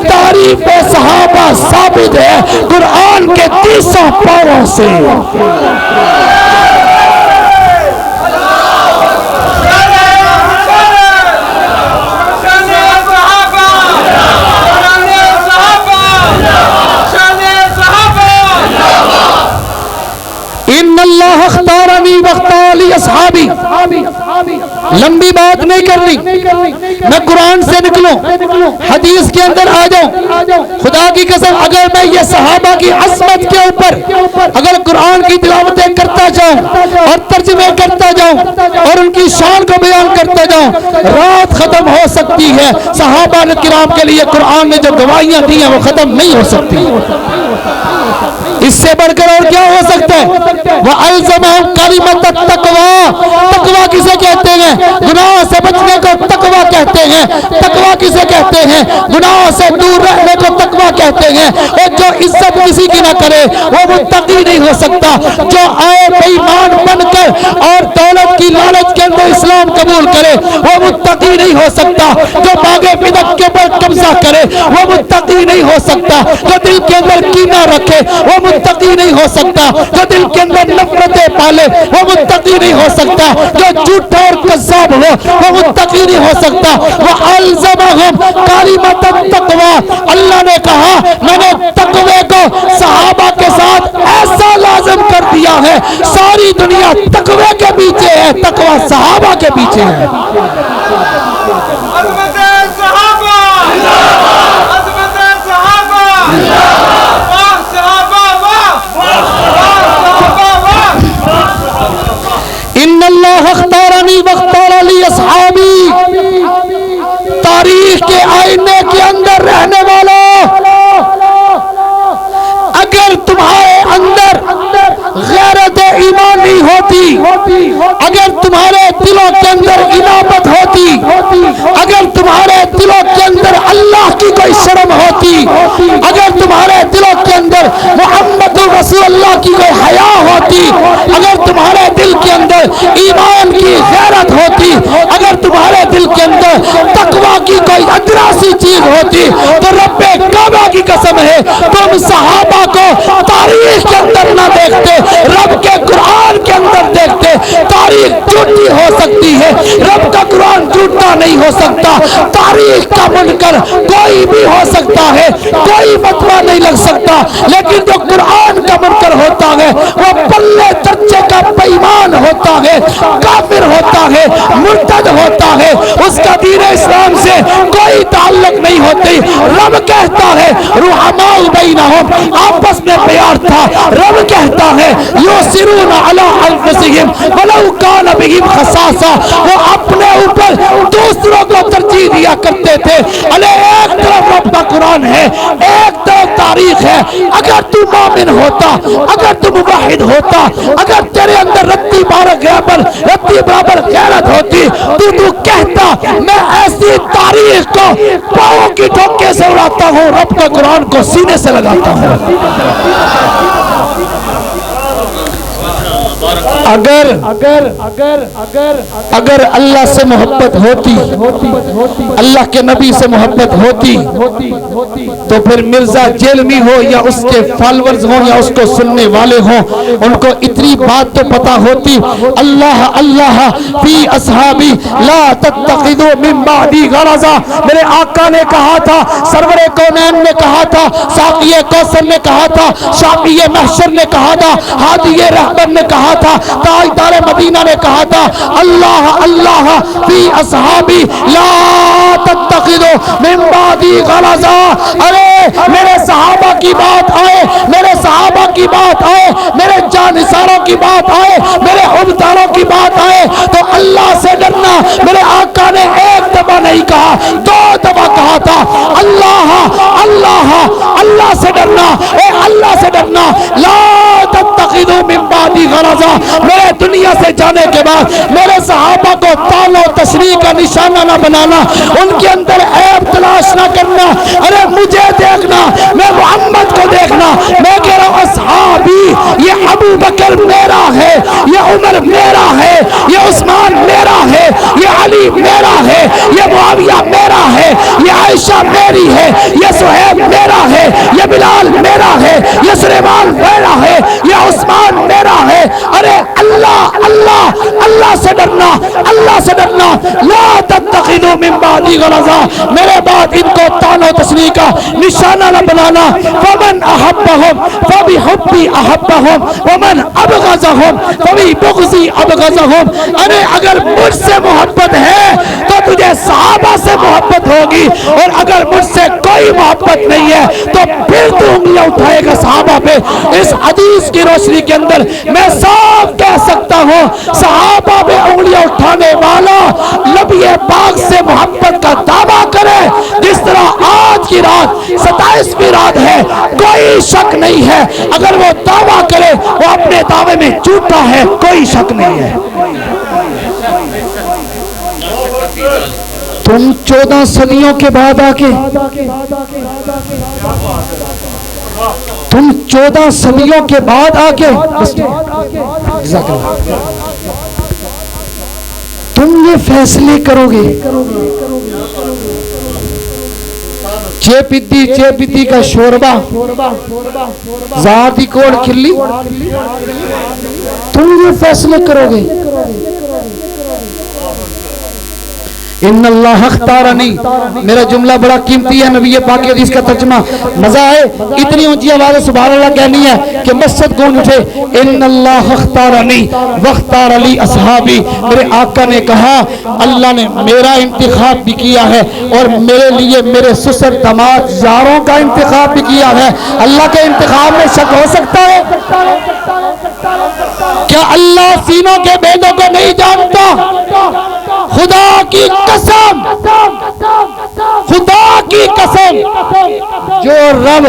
تعریف صحابہ ثابت ہے قرآن کے 30 پاروں سے. لمبی بات نہیں کرنی، میں قرآن سے نکلوں، حدیث کے اندر آ جاؤں۔ خدا کی قسم اگر میں یہ صحابہ کی عظمت کے اوپر اگر قرآن کی تلاوتیں کرتا جاؤں اور ترجمے کرتا جاؤں اور ان کی شان کو بیان کرتا جاؤں، رات ختم ہو سکتی ہے۔ صحابہ کرام کے لیے قرآن نے جو گواہیاں دی ہیں وہ ختم نہیں ہو سکتی۔ اس سے بڑھ کر اور کیا ہو سکتا ہے؟ وَأَلْزَمَهُمْ كَلِمَةَ التَّقْوَىٰ، تقویٰ کسے کہتے ہیں؟ گناہ سے بچنے کو تقویٰ کہتے ہیں۔ تقویٰ کسے کہتے ہیں؟ گناہ سے دور رہنے کو تقویٰ کہتے ہیں۔ اور جو عزت کسی کی نہ کرے وہ متقی نہیں ہو سکتا۔ جو آئے بے ایمان بن کر اور دولت کی لالچ کے اندر اسلام قبول کرے وہ متقی نہیں ہو سکتا۔ جو باغ بدعت کے اوپر قبضہ کرے وہ متقی نہیں ہو سکتا۔ جو دل کے اندر کینہ رکھے وہ متقی نہیں ہو سکتا۔ جو دل کے اندر نفرتیں پالے وہ متقی نہیں ہو سکتا۔ جو جھوٹا اور کذاب ہو وہ متقی نہیں ہو سکتا۔ وَأَلْزَمَهُمْ كَلِمَةَ التَّقْوَىٰ، اللہ نے کہا میں نے تقوی کو صحابہ کے ساتھ ایسا لازم کر دیا ہے، ساری دنیا تقوی کے پیچھے ہے، تقوی صحابہ کے پیچھے ہے۔ ان اللہ اختارنی واختار لی اصحابی، تاریخ کے آئینے کے اندر رہنے والوں، اگر تمہارے اندر غیرت ایمانی ہوتی، اگر تمہارے دلوں کے اندر انابت ہوتی، اگر تمہارے دلوں کے اندر اللہ کی کوئی شرم ہوتی، اگر تمہارے دلوں کے اندر محمد رسول اللہ کی کوئی حیا ہوتی، اگر تمہارے دل کے اندر ایمان کی غیرت ہوتی، اگر تمہارے دل کے اندر تقوی کی کوئی ادنا سی چیز ہوتی، تو رب کعبہ کی قسم ہے تم صحابہ کو تاریخ کے اندر نہ دیکھتے، رب کے قرآن کے اندر دیکھتے۔ تاریخ جھوٹی ہو سکتی ہے، رب کا قرآن جھوٹا نہیں ہو سکتا۔ تاریخ کا منکر کوئی بھی ہو سکتا ہے، کوئی فتویٰ نہیں لگ سکتا، لیکن جو قرآن کا منکر ہوتا ہے وہ پلے درجے کا بے ایمان ہوتا ہے، کافر ہوتا ہے، مرتد ہوتا ہے، اس کا دین اسلام سے کوئی تعلق نہیں ہوتی۔ رب کہتا ہے رحماء بینہم، آپس میں پیار تھا۔ رب کہتا ہے یؤثرون علی انفسہم ولو کان بہم خصاصہ، وہ اپنے اوپر دوسروں کو ترجیح دیا کرتے تھے۔ ایک طرف رب کا قرآن ہے، ایک طرف تاریخ ہے۔ اگر تو مومن ہوتا، اگر تو موحد ہوتا، اگر تیرے اندر رتی برابر غیرت ہوتی تو کہتا میں ایسی تاریخ کو پاؤں کی ٹھوکے سے اڑاتا ہوں، رب کا قرآن کو سینے سے لگاتا ہوں۔ اگر اللہ سے محبت ہوتی، اللہ کے نبی سے محبت ہوتی، تو پھر مرزا جیلمی ہو یا اس کے فالورز ہوں یا اس کو سننے والے ہوں، ان کو اتنی بات تو پتا ہوتی اللہ اللہ فی اصحابی لا تتخذوا من بعدی غرضا۔ میرے آقا نے کہا تھا، سرور کونین نے کہا تھا، ساقی کوثر نے کہا تھا، شافعی محشر نے کہا تھا، ہادی رہبر نے کہا تھا، تاجدار مدینہ نے کہا تھا اللہ اللہ فی اصحابی لا تتخذوا من بعدی غرضا۔ ارے میرے صحابہ کی بات آئے، میرے صحابہ کی بات آئے، میرے جانثاروں کی بات آئے، میرے عمداروں کی بات آئے تو اللہ سے ڈرنا۔ میرے آقا نے ایک دفعہ نہیں کہا، دو دفعہ کہا تھا اللہ اللہ اللہ سے ڈرنا، اے اللہ سے ڈرنا۔ لا تتخذوا من بعدی غرضا، میرے دنیا سے جانے کے بعد میرے صحابہ کو تال و تشریح کا نشانہ نہ بنانا، ان کے اندر عیب تلاش نہ کرنا۔ ارے مجھے دیکھنا، میں محمد کو دیکھنا۔ میں کہہ رہا ہوں اصحابی، یہ ابو بکر میرا ہے، یہ عمر میرا ہے، یہ عثمان میرا ہے، یہ علی میرا ہے، یہ معاویہ میرا ہے، یہ عائشہ میری ہے، یہ صہیب میرا ہے، یہ بلال میرا ہے، یہ سلیمان میرا ہے، یہ عثمان میرا ہے۔ ارے اللہ اللہ اللہ سے ڈرنا، اللہ سے ڈرنا۔ لا تتخذوا تتخذوا من بعدی غرضا، میرے بعد ان کو طعن و تشنیع کا نشانہ نہ بنانا. فمن احبهم فبحبی احبهم ومن ابغضهم فببغضی ابغضهم. ارے اگر مجھ سے محبت ہے تو تجھے صحابہ سے محبت ہوگی، اور اگر مجھ سے کوئی محبت نہیں ہے تو پھر تو انگلیاں اٹھائے گا صحابہ پہ. اس حدیث کی روشنی کے اندر میں صاف کہہ سکتا ہوں صحابہ پہ انگلیاں اٹھانے والا نبی پاک سے محبت کا دعویٰ کرے. جس طرح آج کی رات 27ویں رات ہے، کوئی شک نہیں ہے اگر وہ دعویٰ کرے وہ اپنے دعوے میں جھوٹا ہے، کوئی شک نہیں ہے. تم 14 صدیوں کے بعد آ کے، تم 14 صدیوں کے بعد آ کے تم یہ فیصلے کرو گے. چے کا شوربا ذاتی کوڑ کھلی، تم یہ فیصلے کرو گے. ان اللہ اختارنی، میرا جملہ بڑا قیمتی ہے، نبی پاک کی حدیث کا ترجمہ. مزہ ہے اتنی اونچی آواز سے سبحان اللہ کہنی ہے کہ مسجد گونج اٹھے. ان اللہ اختارنی واختار علی اصحابی، میرے آقا نے کہا اللہ نے میرا انتخاب بھی کیا ہے اور میرے لیے میرے سسر داماد یاروں کا انتخاب بھی کیا ہے. اللہ کے انتخاب میں شک ہو سکتا ہے؟ کیا اللہ سینوں کے بیدوں کو نہیں جانتا؟ خدا کی قسم، خدا کی قسم، جو رب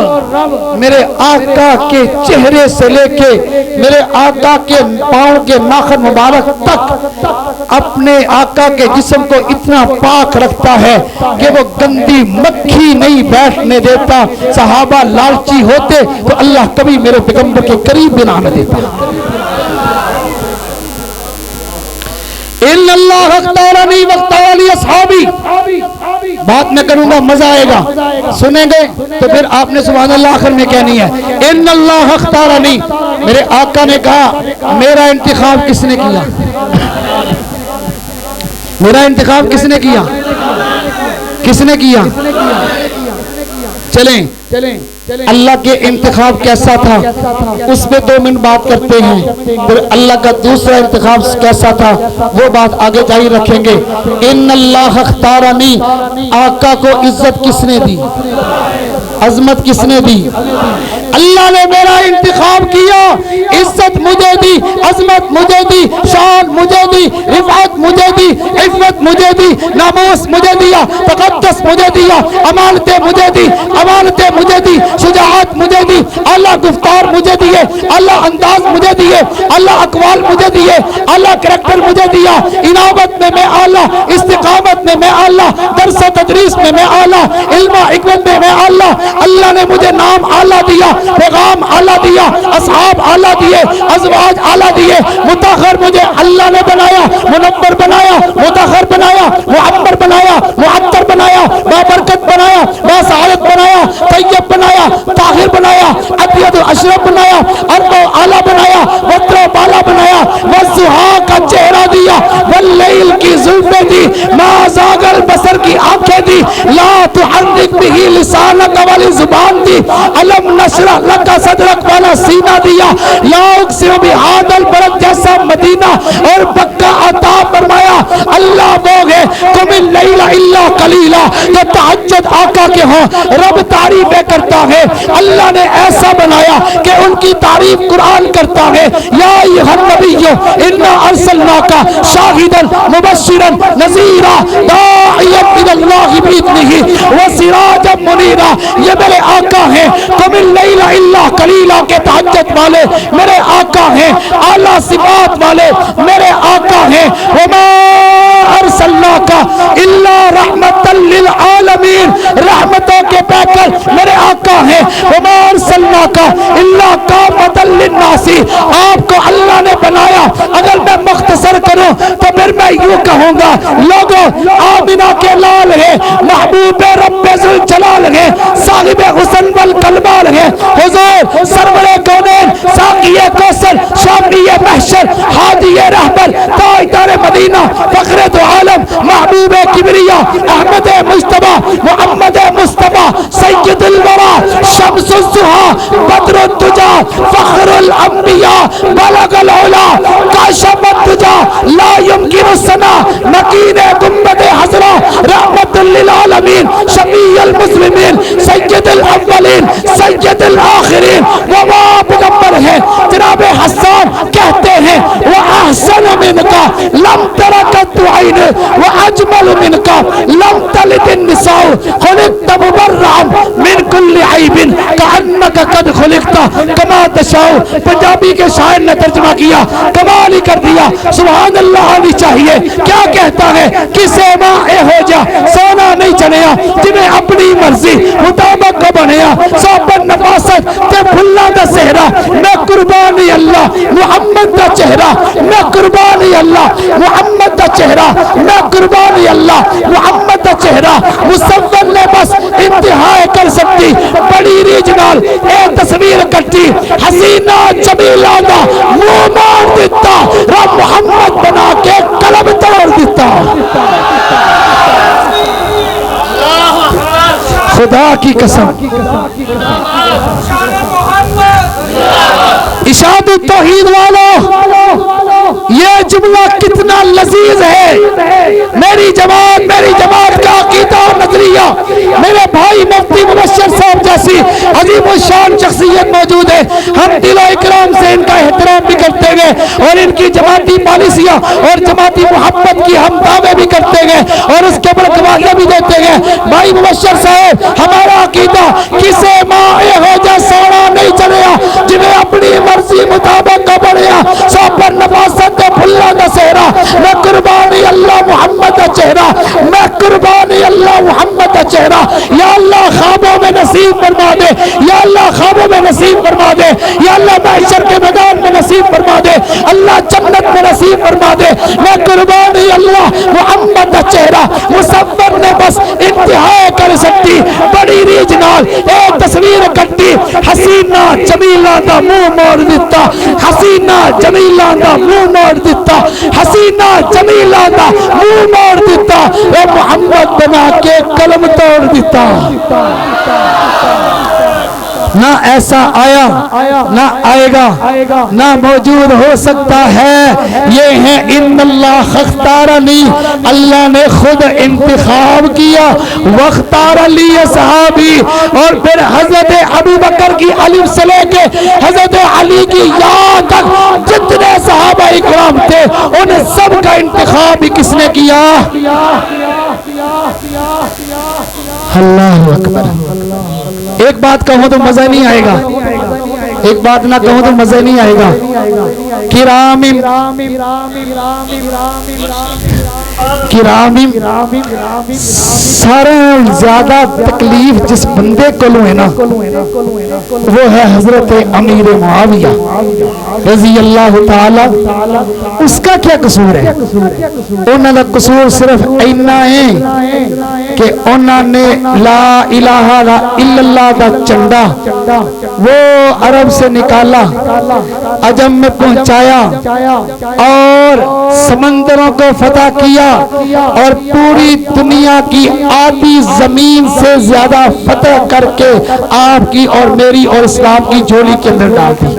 میرے آقا کے چہرے سے لے کے میرے آقا کے پاؤں کے ناخن مبارک تک اپنے آقا کے جسم کو اتنا پاک رکھتا ہے کہ وہ گندی مکھی نہیں بیٹھنے دیتا. صحابہ لالچی ہوتے تو اللہ کبھی میرے پیغمبر کے قریب بھی نہ دیتا. ان اللہ اختارنی واختار علی اصحابی. بات میں کروں گا مزہ آئے گا، سنیں گے تو پھر آپ نے سبحان اللہ آخر میں کہنی ہے. ان اللہ اختارنی، میرے آقا نے کہا میرا انتخاب کس نے کیا؟ میرا انتخاب کس نے کیا؟ کس نے کیا؟ چلیں اللہ کے انتخاب کیسا تھا اس پہ 2 منٹ بات کرتے ہیں. پھر اللہ کا دوسرا انتخاب کیسا تھا وہ بات آگے جاری رکھیں گے. ان اللہ اختارنی، آقا کو عزت کس نے دی؟ عظمت کس نے دی؟ اللہ نے میرا انتخاب کیا. عزت مجھے دی، عظمت مجھے دی، شان مجھے دی، رفعت مجھے دی، عزت مجھے دی، ناموس مجھے دیا، تقدس مجھے دیا، امانتیں مجھے دی، امانتیں مجھے دی، شجاعت مجھے دی، اللہ گفتار مجھے دیے، اللہ انداز مجھے دیے، اللہ اقوال مجھے دیے، اللہ کریکٹر مجھے دیا. انابت میں میں اعلیٰ، استقامت میں میں اعلیٰ، درس و تدریس میں میں اعلیٰ، علم و حکمت میں میں اعلیٰ. اللہ نے مجھے نام اعلیٰ دیا، پیغام اعلیٰ دیا، اصحاب اعلیٰ دیے، ازواج اعلیٰ دیے. متاخر مجھے اللہ نے بنایا، منور بنایا، متاخر بنایا، معمر بنایا، معطر بنایا، بابرکت بنایا، باسعادت بنایا، طیب بنایا، طاہر بنایا، ابیض اشرف بنایا، اربع اعلیٰ بنایا، وتر بالا بنایا، والضحیٰ کا چہرہ دیا، واللیل کی زلفیں دی، ما زاغ البصر کی آنکھیں دی، لا تحرک به لسانک والی زبان دی، علم نشرح لک صدرک والا سینہ دیا، لا اقسم بہذا البلد جیسا مدینہ اور مکہ عطا فرمایا. اللہ وہ ہے قم اللیل الا قلیلا، جو تہجد آقا کے ہوں رب تعریفیں کرتا ہے. اللہ نے ایسا بنایا کہ ان کی تعریف قرآن کرتا ہے. یا ایھا النبی انا ارسلناک شاہدا مبشرا نذیرا داعیا الی اللہ باذنہ وسراجا منیرا. یہ میرے آقا ہیں قم اللیل الا قلیلا کے تہجد والے، میرے آقا ہیں اعلیٰ صفات والے، میرے آقا ہیں وما ارسلناک الا رحمتا للعالمین، رحمتوں کے پیکر میرے آقا ہیں. وما ارسلناک الا کافۃ للناس، آپ کو اللہ نے بنایا. اگر میں مختصر کروں تو پھر میں یوں کہوں گا لوگوں آمنہ کے لال ہے، محبوب رب ذوالجلال ہے، صاحب حسن والکمال ہے، حضور سرور کونین، ساقی کوثر، شافی محشر، ہادی رہبر، تاج تاجدار مدینہ فخر دو عالم محبوب کبریا احمد مجتبی محمد مصطفیٰ سید الورا شمس الضحی بدر الدجا فخر الانبیاء بلغ العلا کاشف الدجا لا يمکن الثنا مکین گنبد حضرہ رحمت للعالمین شفیع المسلمین سید الاولین سید الاخرین وما پیغمبر ہے جناب حسان کہتے ہیں وَأَحْسَنَ مِنْكَ لَمْ تَرَكَتْ عَيْنِ وَأَجْمَلُ مِنْكَ لَمْ تَلِدِ النِّسَاءُ خُلِقْتَ مُبَرَّعًا مِنْ كُلِّ عَيْبٍ كَأَنَّكَ قَدْ خُلِقْتَ كَمَا تَشَاءُ پنجابی کے شاعر نے ترجمہ کیا کمال ہی کر دیا سبحان اللہ آنی چاہیے کیا کہتا ہے کسے ماں ہو جا سونا نہیں چنیا جنہیں اپنی مرضی مطابق کو بنیا صحبت نفاست تے بھلا دا سہرا میں قربانی اللہ محمد دا چہرہ میں قربانی اللہ محمد دا چہرہ میں قربانی اللہ محمد دا چہرہ مصور نے بس انتہا کر سکتی بڑی ریجنال اے تصویر کرتی حسینہ جمیلہ دا منہ مار دیتا رب محمد بنا کے قلب توڑ دیتا خدا کی قسم اشاعت التوحید والو یہ جملہ کتنا لذیذ ہے میری جماعت کا عقیدہ اور نظریہ میرے بھائی مفتی مبشر صاحب جیسی عظیم الشان شخصیت موجود ہے ہم دل و اکرام سے ان کا احترام بھی کرتے گئے اور ان کی جماعتی پالیسیاں اور جماعتی محبت کی ہم دعوے بھی کرتے گئے اور اس کے اوپر گواہیاں بھی دیتے گئے بھائی مبشر صاحب ہمارا عقیدہ کسے مائے ہو جا سونا نہیں چلیا جنہیں اپنی مرضی مطابق کا بڑھیا سو پر نفاست بھلا دا سہرا میں قربانی اللہ محمد دا چہرہ میں قربانی اللہ محمد دا چہرہ یا اللہ خوابوں میں نصیب فرما دے یا اللہ خوابوں میں نصیب فرما دے یا اللہ محشر کے میدان میں نصیب فرما دے اللہ جنت میں نصیب فرما دے میں قربانی اللہ محمد دا چہرہ مصور نے بس انتہا کر سکتی بڑی ریجنال ایک تصویر کٹی حسینہ جمیلہ دا منہ موڑ دیتا حسینہ جمیلہ دا منہ موڑ دیتا حسینہ جمیلہ دا منہ موڑ دیتا اے محمد بنا کے قلم توڑ دیتا نہ ایسا آیا نہ آئے گا نہ موجود ہو سکتا ہے یہ ہے ان اللہ اختارنی اللہ نے خود انتخاب کیا واختار لی صحابی اور پھر حضرت ابو بکر کی الف سے لے کے حضرت علی کی یہاں تک جتنے صحابہ اکرام تھے ان سب کا انتخاب کس نے کیا اللہ اکبر ایک بات کہوں تو مزہ نہیں آئے گا ایک بات نہ کہوں تو مزہ نہیں آئے گا کرام سارے زیادہ تکلیف جس بندے کو ہے نا وہ ہے حضرت امیر معاویہ رضی اللہ تعالی اس کا کیا قصور ہے انہوں نے قصور صرف اینا ہے کہ انہوں نے لا الہ الا اللہ دا چنڈا وہ عرب سے نکالا عجم میں پہنچایا اور سمندروں کو فتح کیا اور پوری دنیا کی آدھی زمین سے زیادہ فتح کر کے آپ کی اور میری اور اسلام کی جھولی کے اندر ڈال دی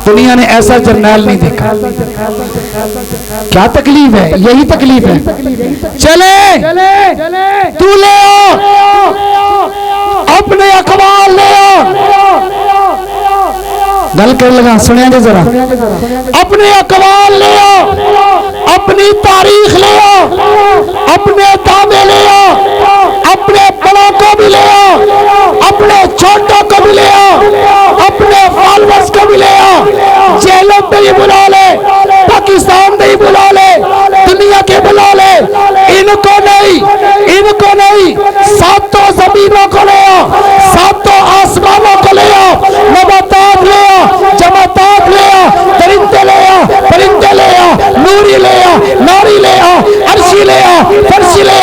دنیا نے ایسا جرنیل نہیں دیکھا کیا تکلیف ہے یہی تکلیف ہے چلے تو لے اپنے اقوال لے گل کر لگا سنیں گے ذرا اپنے اقوال لے اپنی تاریخ لے اپنے دعوے لے اپنے بڑوں کو بھی لے اپنے چھوٹوں کو بھی لے اپنے فالوورز کو بھی لے جیلوں پہ بھی بلا لے پاکستان میں بھی بلا لے دنیا کے بلا لے ان کو نہیں ساتوں زمینوں کو لے ساتوں آسمانوں کو لے نباتات لے جماعتات لے درندے لے پرندے لے نوری لے ناری لے عرشی لے فرشی لے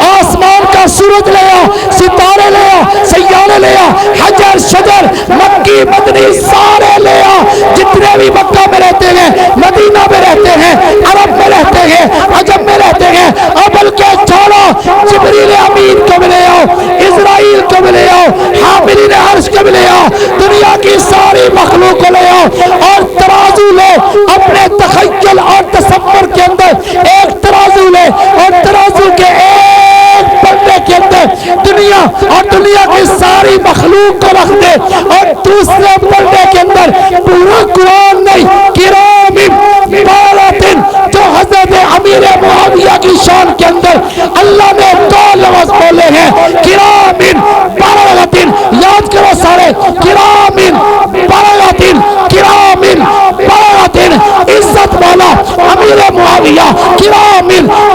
آسمان کا سورج لے ستارے لے سیارے لے حجر شجر مکی مدنی سارے لے جتنے بھی مکہ میں رہتے ہیں مدینہ میں دوسرے پڑھنے کے اندر پورا قرآن نہیں، کرام باراتن، جو حضرت امیر معاویہ کی شان کے اندر اللہ نے دو لفظ بولے ہیں، کرام باراتن، یاد کرو سارے، کرام باراتن، کرام باراتن، عزت والا امیر معاویہ، کرام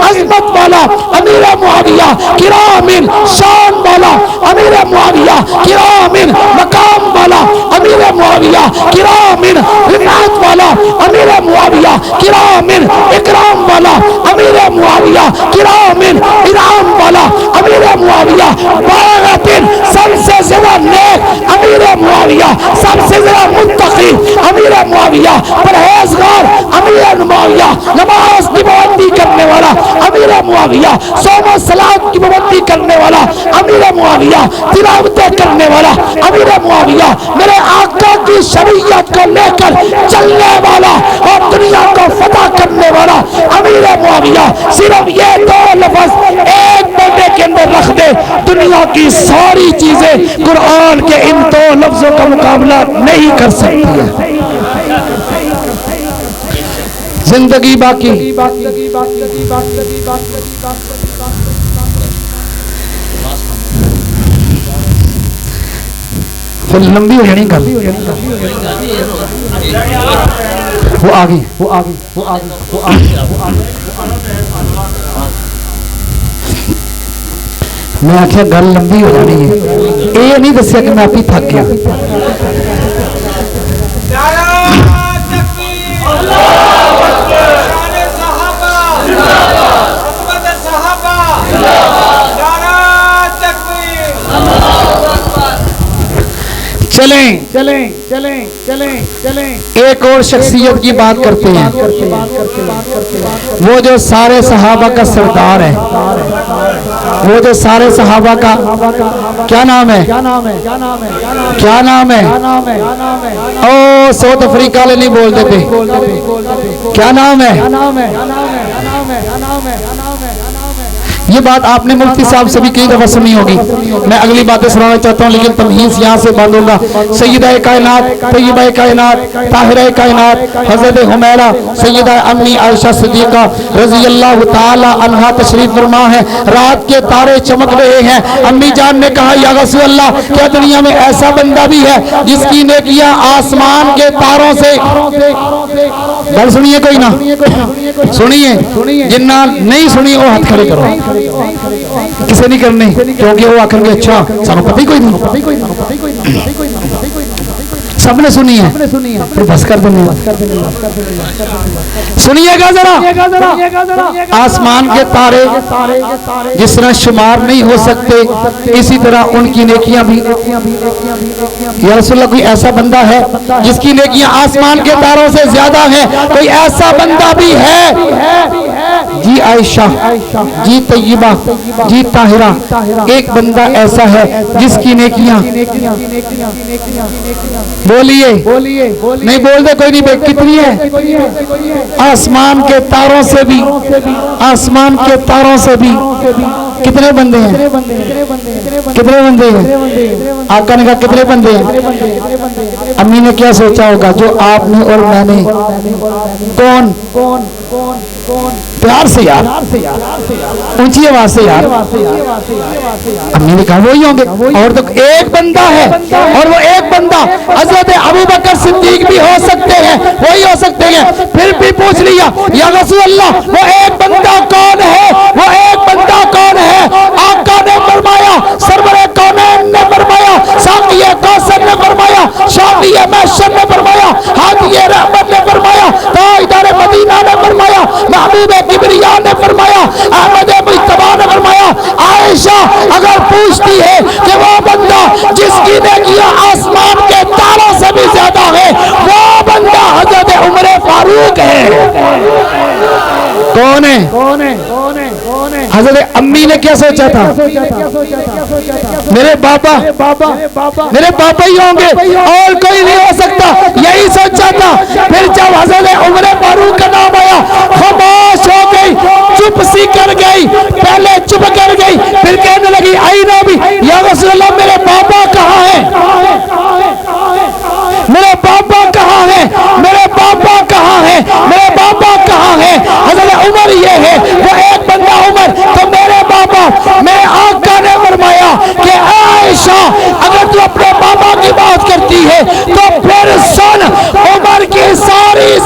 عظمت والا امیر معاویہ، کرام شان والا امیر معاویہ، کرام مقام والا امیر معاویہ، کرام رفعت والا امیر معاویہ، کرام اکرام والا امیر معاویہ، کرام انعام والا امیر معاویہ، باراتن سب سے زیادہ نیک امیر معاویہ، سب سے زیادہ متقی امیر معاویہ، پرہیزگار امیر معاویہ، نماز کی پابندی کرنے والا امیر معاویہ، صوم و صلات کی پابندی کرنے والا امیر معاویہ، تلاوتیں کرنے والا امیر معاویہ، میرے آقا کی شریعت کو لے کر چلنے والا اور دنیا کو فتح کرنے والا امیر معاویہ، صرف یہ دو لفظ ایک بندے کے اندر رکھ دے، دنیا کی ساری چیزیں قرآن کے ان دو لفظوں کا مقابلہ نہیں کر سکتی ہے۔ زندگی باقی پھر لمبی ہو جانی گل، وہ آگئی میں آخیا گل لمبی ہو جانی ہے، یہ نہیں دسیا کہ میں آپ ہی تھک گیا۔ چلیں ایک اور شخصیت کی بات کرتے ہیں، وہ جو سارے صحابہ کا سردار ہے، وہ جو سارے صحابہ کا کیا نام ہے؟ کیا نام ہے؟ او ساؤتھ افریقہ والے نہیں بول دیتے، کیا نام ہے؟ یہ بات آپ نے مفتی صاحب سے بھی کئی دفعہ سنی ہوگی، میں اگلی باتیں سنانا چاہتا ہوں لیکن تمہیز یہاں سے باندھوں گا۔ سیدہ کائنات، طیبہ کائنات، طاہرہ کائنات حضرت حمیرہ سیدہ امی عائشہ صدیقہ رضی اللہ تعالی عنہا تشریف فرما ہے، رات کے تارے چمک رہے ہیں، امی جان نے کہا یا رسول اللہ کیا دنیا میں ایسا بندہ بھی ہے جس کی نیکیاں آسمان کے تاروں سے، گل سنیے کوئی نہ سنیے، جنہ نہیں سنی وہ ہاتھ کھڑے کرو، کسے نہیں کرنے کیونکہ وہ آخر گے اچھا سانو پتہ ہی کوئی نہیں، سب نے سنی ہے پھر بس کر دیں، سنیے گا ذرا، آسمان کے تارے جس طرح شمار نہیں ہو سکتے اسی طرح ان کی نیکیاں بھی، یا رسول اللہ کوئی ایسا بندہ ہے جس کی نیکیاں آسمان کے تاروں سے زیادہ ہیں؟ کوئی ایسا بندہ بھی ہے؟ جی عائشہ، جی طیبہ، جی طاہرہ، ایک بندہ ایسا ہے جس کی نیکیاں، بولیے نہیں بول دے کوئی نہیں، کتنی ہے؟ آسمان کے تاروں سے بھی، آسمان کے تاروں سے بھی، کتنے بندے ہیں؟ کتنے بندے ہیں؟ آقا نے کہا کتنے بندے ہیں؟ امی نے کیا سوچا ہوگا جو آپ نے اور میں نے، کون؟ پیار سے یار، اونچی آواز سے یار، امی نے کہا وہی ہوں گے، اور تو ایک بندہ ہے، اور وہ ایک بندہ حضرت ابوبکر صدیق بھی ہو سکتے ہیں، وہی ہو سکتے ہیں، پھر بھی پوچھ لیا یا رسول اللہ وہ ایک بندہ کون ہے؟ وہ ایک بندہ کون ہے؟ آقا نے فرمایا، سرور کونین نے فرمایا، ساقی کوثر نے فرمایا، شافی محشر نے فرمایا، ہادی رحمت نے فرمایا، تاجدار مدینہ نے فرمایا، محبوب کبریا نے فرمایا، احمد مجتبی نے فرمایا، عائشہ اگر پوچھتی ہے کہ وہ بندہ جس کی نیکیاں آسمان کے تاروں سے بھی زیادہ ہے وہ بندہ حضرت عمر فاروق ہے۔ کون ہے؟ حضرت امی نے کیا سوچا تھا؟ میرے بابا ہی ہوں گے اور کوئی نہیں ہو سکتا، یہی سوچا تھا۔ پھر جب حضرت عمر فاروق کا نام آیا خاموش ہو گئی، چپ سی کر گئی، پہلے چپ کر گئی، پھر کہنے لگی آئی نبی یا رسول اللہ میرے بابا کہاں ہے؟